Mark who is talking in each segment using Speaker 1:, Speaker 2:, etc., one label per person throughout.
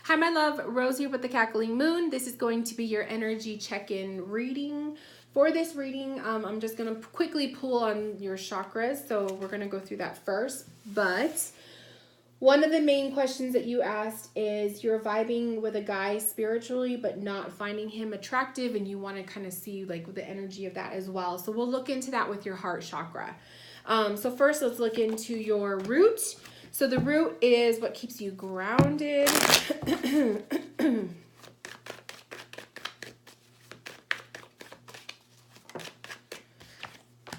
Speaker 1: Hi, my love. Rose here with the Cackling Moon. This is going to be your energy check-in reading. For this reading, I'm just going to quickly pull on your chakras. So we're going to go through that first. But one of the main questions that you asked is you're vibing with a guy spiritually, but not finding him attractive. And you want to kind of see like the energy of that as well. So we'll look into that with your heart chakra. So first, let's look into your root. So the root is what keeps you grounded.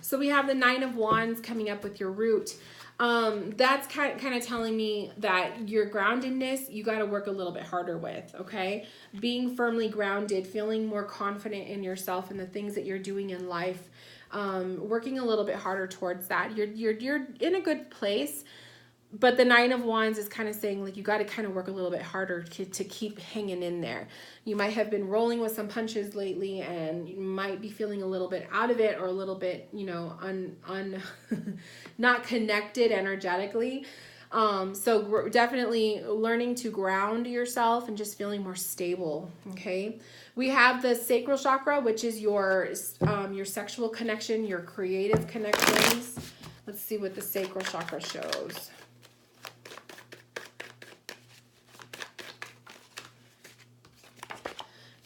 Speaker 1: So we have the Nine of Wands coming up with your root. That's kind of telling me that your groundedness, you got to work a little bit harder with, okay? Being firmly grounded, feeling more confident in yourself and the things that you're doing in life, working a little bit harder towards that. You're in a good place. But the Nine of Wands is kind of saying like you got to kind of work a little bit harder to keep hanging in there. You might have been rolling with some punches lately and you might be feeling a little bit out of it or a little bit, you know, not connected energetically. So definitely learning to ground yourself and just feeling more stable, okay? We have the sacral chakra, which is your sexual connection, your creative connections. Let's see what the sacral chakra shows.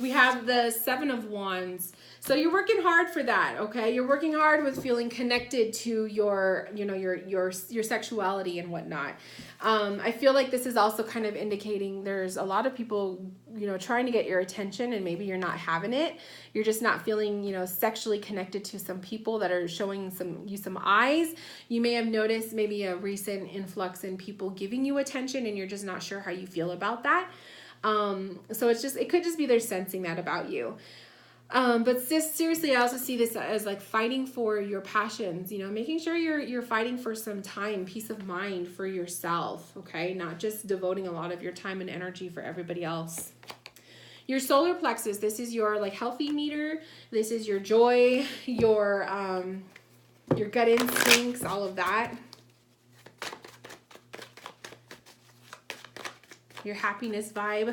Speaker 1: We have the Seven of Wands. So you're working hard for that, okay? You're working hard with feeling connected to your, you know, your sexuality and whatnot. I feel like this is also kind of indicating there's a lot of people, you know, trying to get your attention and maybe you're not having it. You're just not feeling, you know, sexually connected to some people that are showing some eyes. You may have noticed maybe a recent influx in people giving you attention and you're just not sure how you feel about that. So it could just be they're sensing that about you. But seriously, I also see this as like fighting for your passions, you know, making sure you're fighting for some time, peace of mind for yourself, okay? Not just devoting a lot of your time and energy for everybody else. Your solar plexus, this is your like healthy meter. This is your joy, your gut instincts, all of that. Your happiness vibe.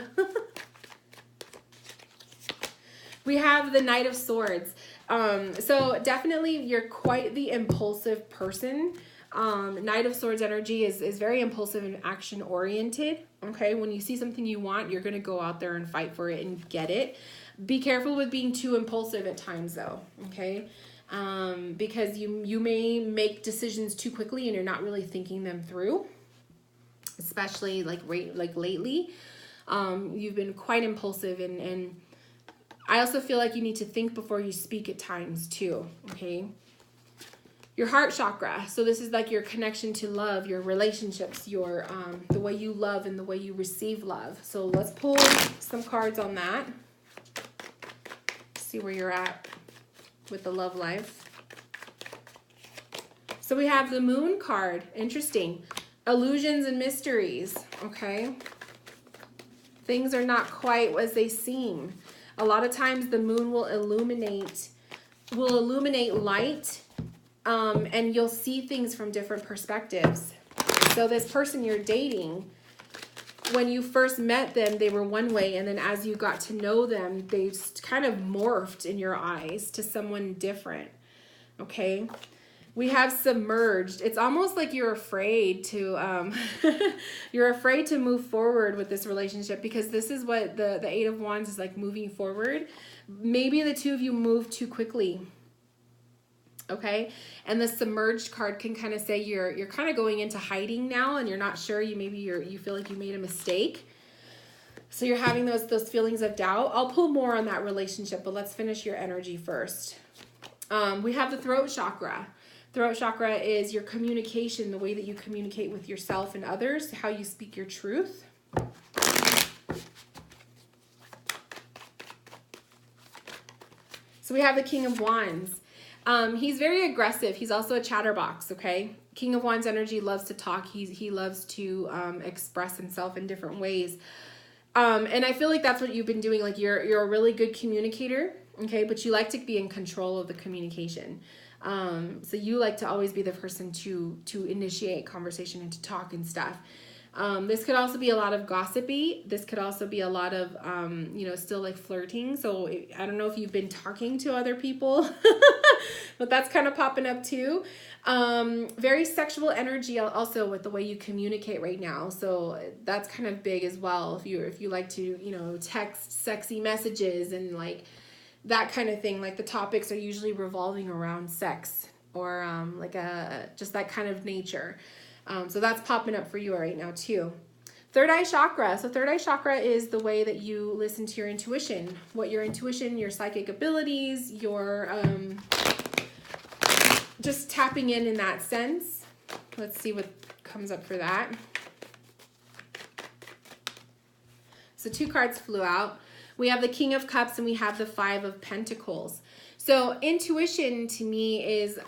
Speaker 1: We have the Knight of Swords. So definitely you're quite the impulsive person. Knight of Swords energy is very impulsive and action oriented. Okay, when you see something you want, you're going to go out there and fight for it and get it. Be careful with being too impulsive at times though, okay? Because you may make decisions too quickly and you're not really thinking them through. Especially like lately, you've been quite impulsive and I also feel like you need to think before you speak at times too, okay? Your heart chakra. So this is like your connection to love, your relationships, your the way you love and the way you receive love. So let's pull some cards on that. See where you're at with the love life. So we have the Moon card. Interesting. Illusions and mysteries, okay? Things are not quite as they seem. A lot of times the moon will illuminate light, and you'll see things from different perspectives. So this person you're dating, when you first met them, they were one way, and then as you got to know them, they kind of morphed in your eyes to someone different, okay? We have submerged. It's almost like you're afraid to you're afraid to move forward with this relationship because this is what the Eight of Wands is like, moving forward. Maybe the two of you move too quickly. Okay? And the submerged card can kind of say you're kind of going into hiding now and you're not sure, you feel like you made a mistake. So you're having those feelings of doubt. I'll pull more on that relationship, but let's finish your energy first. We have the throat chakra. Throat chakra is your communication, the way that you communicate with yourself and others, how you speak your truth. So we have the King of Wands. He's very aggressive. He's also a chatterbox, okay? King of Wands energy loves to talk. He loves to express himself in different ways. And I feel like that's what you've been doing. Like you're a really good communicator, okay? But you like to be in control of the communication. So you like to always be the person to initiate conversation and to talk and stuff. This could also be a lot of gossipy. This could also be a lot of, still like flirting. So I don't know if you've been talking to other people, but that's kind of popping up too. Very sexual energy also with the way you communicate right now. So that's kind of big as well. If you like to, text sexy messages and like that kind of thing, like the topics are usually revolving around sex or just that kind of nature. So that's popping up for you right now too. Third eye chakra. So third eye chakra is the way that you listen to your intuition. What your intuition, your psychic abilities, your just tapping in that sense. Let's see what comes up for that. So 2 cards flew out. We have the King of Cups and we have the 5 of Pentacles. So intuition to me is,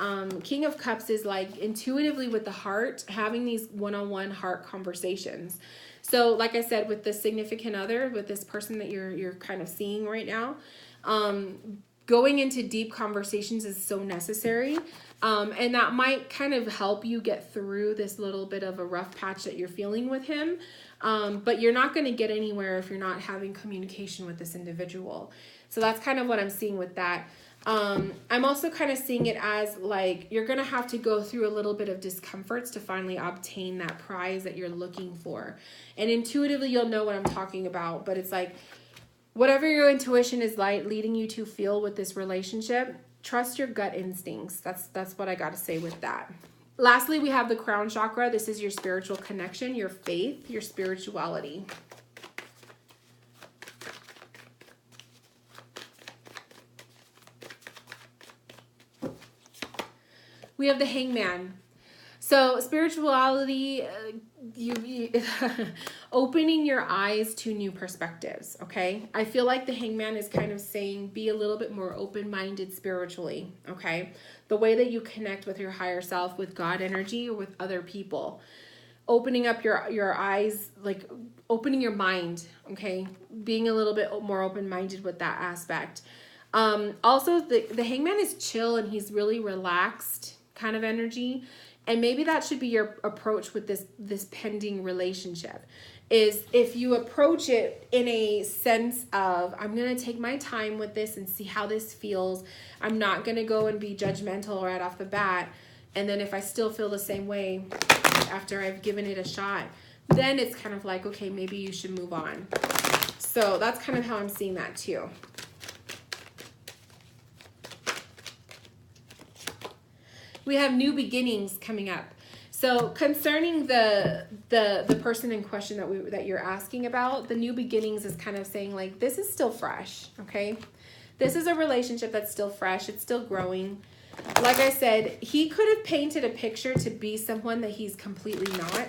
Speaker 1: King of Cups is like intuitively with the heart, having these one-on-one heart conversations. So like I said, with the significant other, with this person that you're kind of seeing right now, going into deep conversations is so necessary. And that might kind of help you get through this little bit of a rough patch that you're feeling with him. But you're not going to get anywhere if you're not having communication with this individual. So that's kind of what I'm seeing with that. I'm also kind of seeing it as like you're going to have to go through a little bit of discomforts to finally obtain that prize that you're looking for. And intuitively, you'll know what I'm talking about. But it's like whatever your intuition is like leading you to feel with this relationship, trust your gut instincts. That's what I got to say with that. Lastly, we have the crown chakra. This is your spiritual connection, your faith, your spirituality. We have the Hangman. So spirituality, you opening your eyes to new perspectives, okay? I feel like the Hangman is kind of saying be a little bit more open-minded spiritually, okay? The way that you connect with your higher self, with God energy, or with other people. Opening up your eyes, like opening your mind, okay? Being a little bit more open-minded with that aspect. Also, the Hangman is chill and he's really relaxed kind of energy. And maybe that should be your approach with this pending relationship, is if you approach it in a sense of, I'm going to take my time with this and see how this feels. I'm not going to go and be judgmental right off the bat. And then if I still feel the same way after I've given it a shot, then it's kind of like, okay, maybe you should move on. So that's kind of how I'm seeing that too. We have new beginnings coming up. So concerning the person in question that you're asking about, the new beginnings is kind of saying like, this is still fresh, okay? This is a relationship that's still fresh. It's still growing. Like I said, he could have painted a picture to be someone that he's completely not,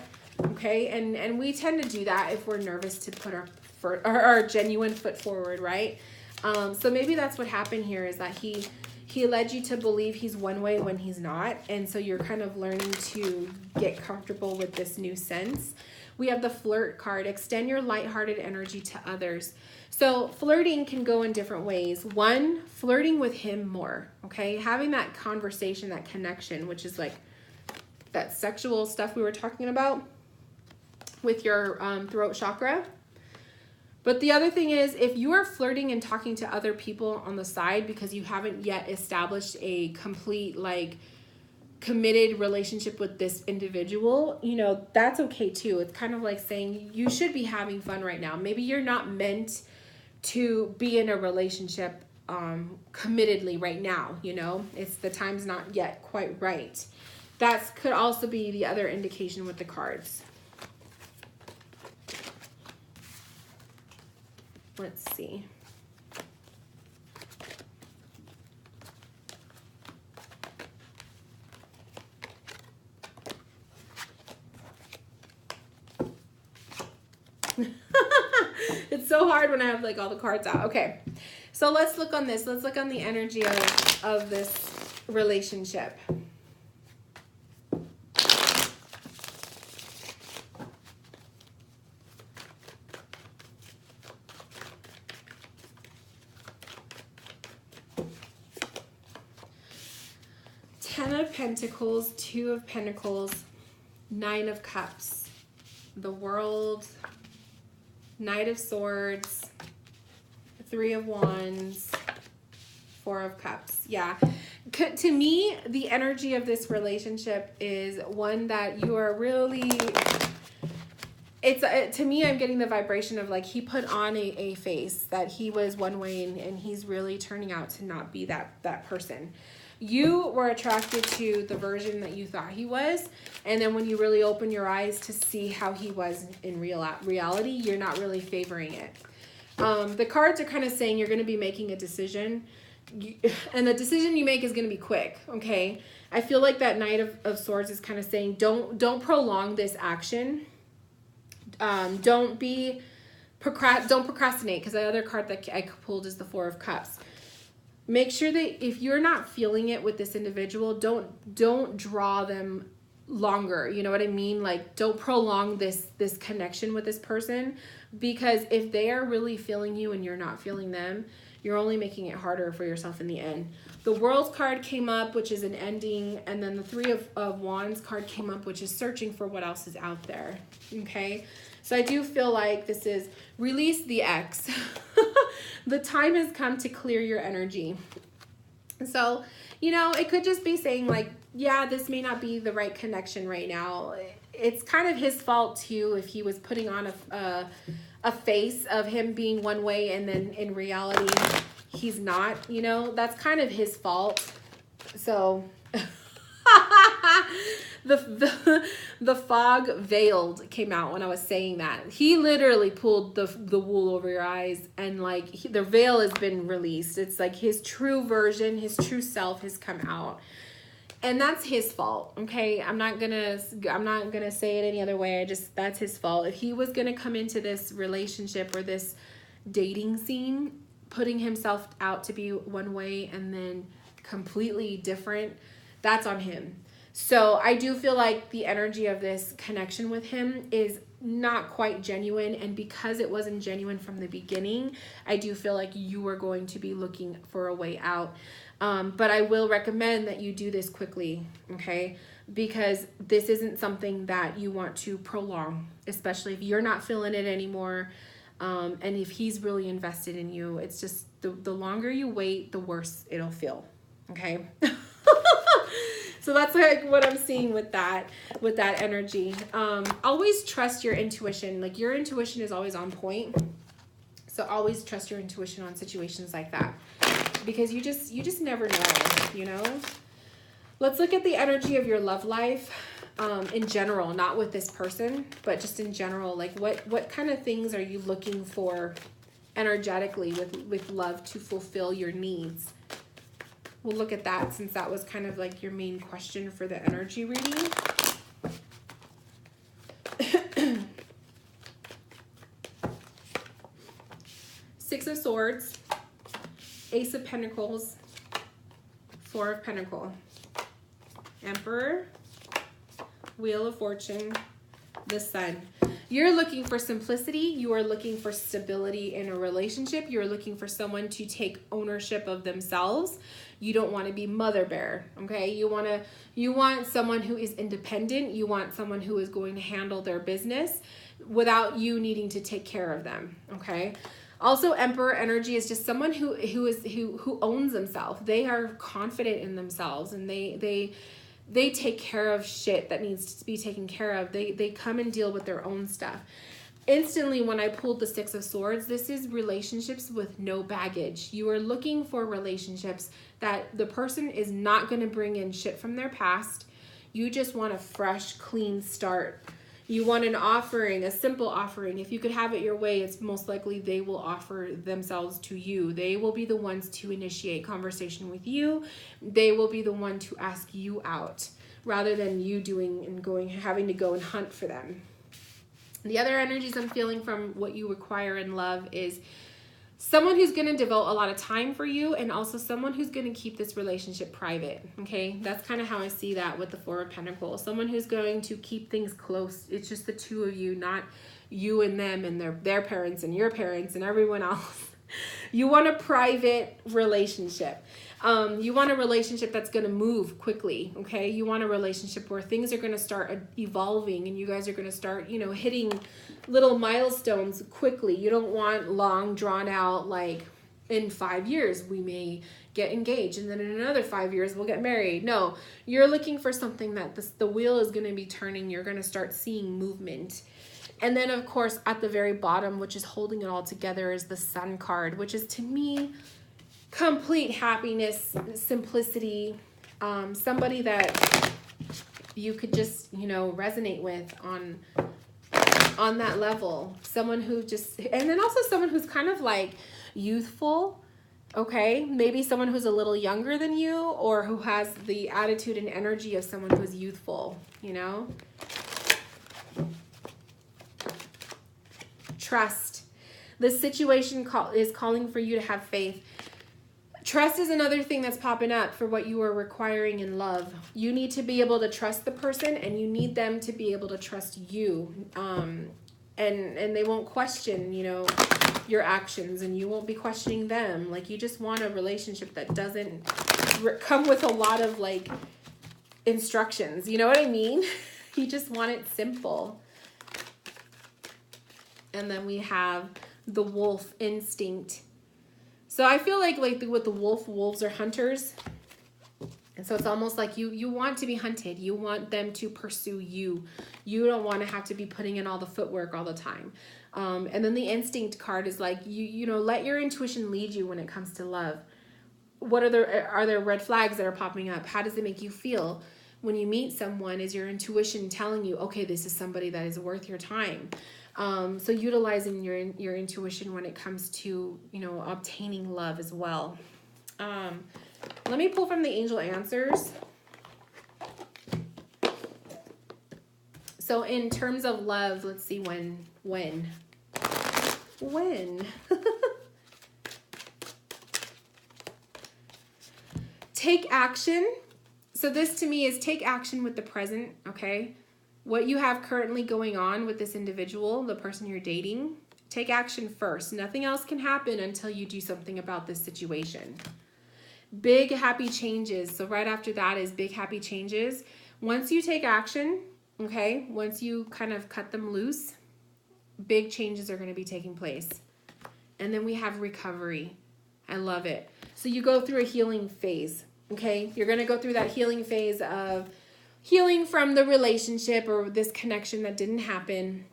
Speaker 1: okay? And we tend to do that if we're nervous to put our genuine foot forward, right? So maybe that's what happened here, is that he led you to believe he's one way when he's not. And so you're kind of learning to get comfortable with this new sense. We have the flirt card. Extend your lighthearted energy to others. So flirting can go in different ways. One, flirting with him more, okay? Having that conversation, that connection, which is like that sexual stuff we were talking about with your throat chakra. But the other thing is, if you are flirting and talking to other people on the side because you haven't yet established a complete, like, committed relationship with this individual, that's okay too. It's kind of like saying you should be having fun right now. Maybe you're not meant to be in a relationship committedly right now, It's the time's not yet quite right. That could also be the other indication with the cards. Let's see. It's so hard when I have like all the cards out. Okay, so let's look on this. Let's look on the energy of this relationship. Ten of Pentacles, 2 of Pentacles, 9 of Cups. the World, Knight of Swords, Three of Wands, Four of Cups. Yeah. To me, the energy of this relationship is one that you are really, to me, I'm getting the vibration of like he put on a face that he was one way and he's really turning out to not be that person. You were attracted to the version that you thought he was, and then when you really open your eyes to see how he was in reality, you're not really favoring it. The cards are kind of saying you're going to be making a decision, and the decision you make is going to be quick, okay? I feel like that Knight of Swords is kind of saying don't prolong this action. Don't procrastinate, because the other card that I pulled is the Four of Cups. Make sure that if you're not feeling it with this individual, don't draw them longer. You know what I mean? Like, don't prolong this connection with this person, because if they are really feeling you and you're not feeling them, you're only making it harder for yourself in the end. The World card came up, which is an ending, and then the Three of Wands card came up, which is searching for what else is out there. Okay? So I do feel like this is release the ex. The time has come to clear your energy. So, you know, it could just be saying like, yeah, this may not be the right connection right now. It's kind of his fault too if he was putting on a face of him being one way and then in reality he's not, you know, that's kind of his fault. So the fog veiled came out when I was saying that. He literally pulled the wool over your eyes, and like the veil has been released. It's like his true version, his true self has come out. And that's his fault, okay? I'm not gonna say it any other way. That's his fault. If he was gonna come into this relationship or this dating scene putting himself out to be one way and then completely different, that's on him. So I do feel like the energy of this connection with him is not quite genuine, and because it wasn't genuine from the beginning, I do feel like you are going to be looking for a way out. But I will recommend that you do this quickly, okay? Because this isn't something that you want to prolong, especially if you're not feeling it anymore, and if he's really invested in you. It's just the longer you wait, the worse it'll feel, okay? So that's like what I'm seeing with that energy. Always trust your intuition. Like, your intuition is always on point. So always trust your intuition on situations like that, because you just never know, you know? Let's look at the energy of your love life in general, not with this person, but just in general. Like, what kind of things are you looking for energetically with love to fulfill your needs? We'll look at that, since that was kind of like your main question for the energy reading. Six of Swords, Ace of Pentacles, Four of Pentacles, Emperor, Wheel of Fortune, the Sun. You're looking for simplicity. You are looking for stability in a relationship. You're looking for someone to take ownership of themselves. You don't want to be mother bear, okay? You want someone who is independent. You want someone who is going to handle their business without you needing to take care of them, okay? Also, Emperor energy is just someone who owns themselves. They are confident in themselves, and they take care of shit that needs to be taken care of. They come and deal with their own stuff. Instantly, when I pulled the Six of Swords, this is relationships with no baggage. You are looking for relationships that the person is not going to bring in shit from their past. You just want a fresh, clean start. You want an offering, a simple offering. If you could have it your way, it's most likely they will offer themselves to you. They will be the ones to initiate conversation with you. They will be the one to ask you out, rather than you doing and having to go and hunt for them. The other energies I'm feeling from what you require in love is someone who's going to devote a lot of time for you, and also someone who's going to keep this relationship private, okay? That's kind of how I see that with the Four of Pentacles. Someone who's going to keep things close. It's just the two of you, not you and them and their parents and your parents and everyone else. You want a private relationship. You want a relationship that's going to move quickly, okay? You want a relationship where things are going to start evolving and you guys are going to start, you know, hitting little milestones quickly. You don't want long, drawn out, like in 5 years we may get engaged and then in another 5 years we'll get married. No, you're looking for something that the wheel is going to be turning. You're going to start seeing movement. And then, of course, at the very bottom, which is holding it all together, is the Sun card, which is, to me, complete happiness, simplicity, somebody that you could just, you know, resonate with on that level. Someone who just, and then also someone who's kind of like youthful, okay? Maybe someone who's a little younger than you or who has the attitude and energy of someone who's youthful, you know? Trust. This situation is calling for you to have faith. Trust is another thing that's popping up for what you are requiring in love. You need to be able to trust the person and you need them to be able to trust you. And they won't question, you know, your actions and you won't be questioning them. Like, you just want a relationship that doesn't come with a lot of like instructions. You know what I mean? You just want it simple. And then we have the wolf instinct. So I feel like with the wolves are hunters. And so it's almost like you want to be hunted. You want them to pursue you. You don't want to have to be putting in all the footwork all the time. And then the instinct card is like, you know, let your intuition lead you when it comes to love. What are there red flags that are popping up? How does it make you feel? When you meet someone, is your intuition telling you, okay, this is somebody that is worth your time? So utilizing your intuition when it comes to, you know, obtaining love as well. Let me pull from the angel answers. So in terms of love, let's see when. Take action. So this to me is take action with the present, okay? What you have currently going on with this individual, the person you're dating, take action first. Nothing else can happen until you do something about this situation. Big happy changes. So right after that is big happy changes. Once you take action, okay, once you kind of cut them loose, big changes are going to be taking place. And then we have recovery. I love it. So you go through a healing phase, okay? You're going to go through that healing phase of healing from the relationship or this connection that didn't happen.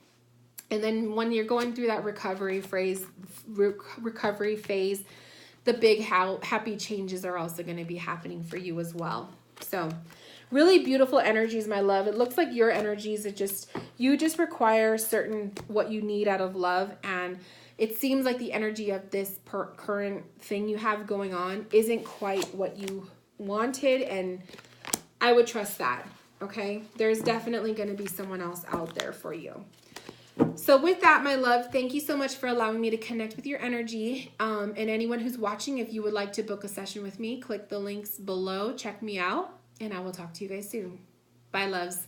Speaker 1: And then when you're going through that recovery phase, the big happy changes are also going to be happening for you as well. So really beautiful energies, my love. It looks like your energies are you just require certain what you need out of love. And it seems like the energy of this current thing you have going on isn't quite what you wanted. And I would trust that. Okay. There's definitely going to be someone else out there for you. So with that, my love, thank you so much for allowing me to connect with your energy. And anyone who's watching, if you would like to book a session with me, click the links below, check me out, and I will talk to you guys soon. Bye, loves.